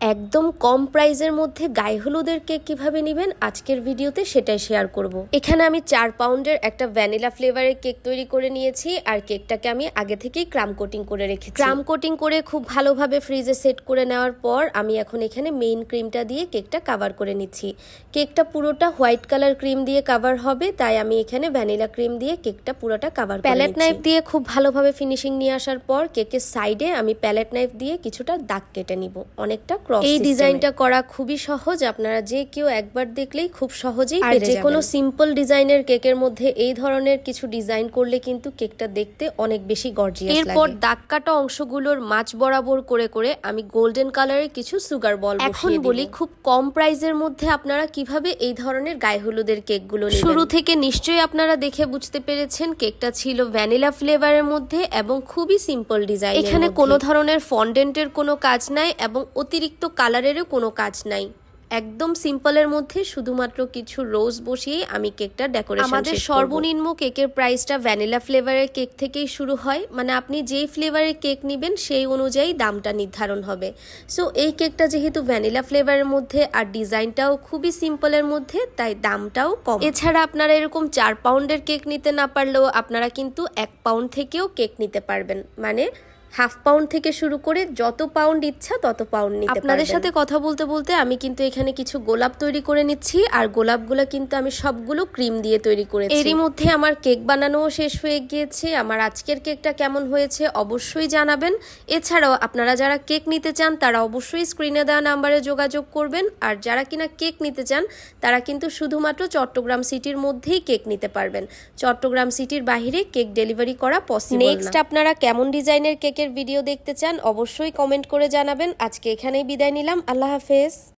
একদম কম প্রাইজের মধ্যে গায়ে হলুদের কেক কিভাবে নেবেন আজকের ভিডিওতে সেটাই শেয়ার করব। এখানে আমি 4 পাউন্ডের একটা ভ্যানিলা ফ্লেভারের কেক তৈরি করে নিয়েছি আর কেকটাকে আমি আগে থেকেই ক্রাম কোটিং করে রেখেছি। ক্রাম কোটিং করে খুব ভালোভাবে ফ্রিজে সেট করে নেওয়ার পর আমি এখন এখানে মেইন ক্রিমটা দিয়ে কেকটা কভার করে নিচ্ছি। কেকটা পুরোটা হোয়াইট কালার ক্রিম দিয়ে কভার হবে, তাই আমি এখানে ভ্যানিলা ক্রিম দিয়ে কেকটা পুরোটা কভার করে নিচ্ছি। প্যালেট নাইফ দিয়ে খুব ভালোভাবে ফিনিশিং নিয়ে আসার পর কেকের সাইডে আমি প্যালেট নাইফ দিয়ে কিছুটা দাগ কেটে নিব, অনেকটা। এই ডিজাইনটা করা খুবই সহজ, আপনারা যে কেউ একবার দেখলেই খুব সহজেই পেরে যাবেন। যে কোনো সিম্পল ডিজাইনের কেকের মধ্যে এই ধরনের কিছু ডিজাইন করলে কিন্তু কেকটা দেখতে অনেক বেশি গর্জিয়াস লাগে। এরপর দাগ কাটা অংশগুলোর মাঝ বরাবর করে করে আমি গোল্ডেন কালারের কিছু সুগার বল বসিয়ে দিব। এখন বলি খুব কম প্রাইসের মধ্যে আপনারা কিভাবে এই ধরনের গায়ে হলুদের কেকগুলো নেবেন। শুরু থেকে নিশ্চয়ই আপনারা দেখে বুঝতে পেরেছেন কেকটা ছিল ভ্যানিলা ফ্লেভারের মধ্যে এবং খুবই সিম্পল ডিজাইন। এখানে কোনো ধরনের ফন্ডেন্টের কোনো কাজ নাই এবং অতিরিক্ত কালারেরও কোনো কাজ নাই। একদম সিম্পলের মধ্যে শুধুমাত্র কিছু রোজ বসিয়ে আমি কেকটা ডেকোরেশন শেষ করব। আমাদের সর্বনিম্ন কেকের প্রাইসটা ভ্যানিলা ফ্লেভারের কেক থেকেই শুরু হয়, মানে আপনি যেই ফ্লেভারের কেক নেবেন সেই অনুযায়ী দামটা নির্ধারণ হবে। সো এই কেকটা যেহেতু ভ্যানিলা ফ্লেভারের মধ্যে আর ডিজাইনটাও খুবই সিম্পলের মধ্যে, তাই দামটাও কম। এছাড়া আপনারা এরকম 4 পাউন্ডের কেক নিতে না পারলেও আপনারা কিন্তু 1 পাউন্ড থেকেও কেক নিতে পারবেন, মানে হাফ পাউন্ড থেকে শুরু করে যত পাউন্ড ইচ্ছা তত পাউন্ড নিতে পারবেন। আপনাদের সাথে কথা বলতে বলতে আমি কিন্তু এখানে কিছু গোলাপ তৈরি করে নিচ্ছি, আর গোলাপগুলো কিন্তু আমি সবগুলো ক্রিম দিয়ে তৈরি করেছি। এরই মধ্যে আমার কেক বানানোও শেষ হয়ে গিয়েছে। আমার আজকের কেকটা কেমন হয়েছে অবশ্যই জানাবেন। এছাড়াও আপনারা যারা কেক নিতে চান তারা অবশ্যই স্ক্রিনে দেওয়া নাম্বারে যোগাযোগ করবেন, আর যারা কিনা কেক নিতে চান তারা কিন্তু শুধুমাত্র চট্টগ্রাম সিটির মধ্যেই কেক নিতে পারবেন। চট্টগ্রাম সিটির বাইরে কেক ডেলিভারি করা পসিবল না। নেক্সট আপনারা কেমন ডিজাইনের কেক ভিডিও দেখতে চান অবশ্যই কমেন্ট করে জানাবেন। আজকে এখানেই বিদায় নিলাম, আল্লাহ হাফেজ।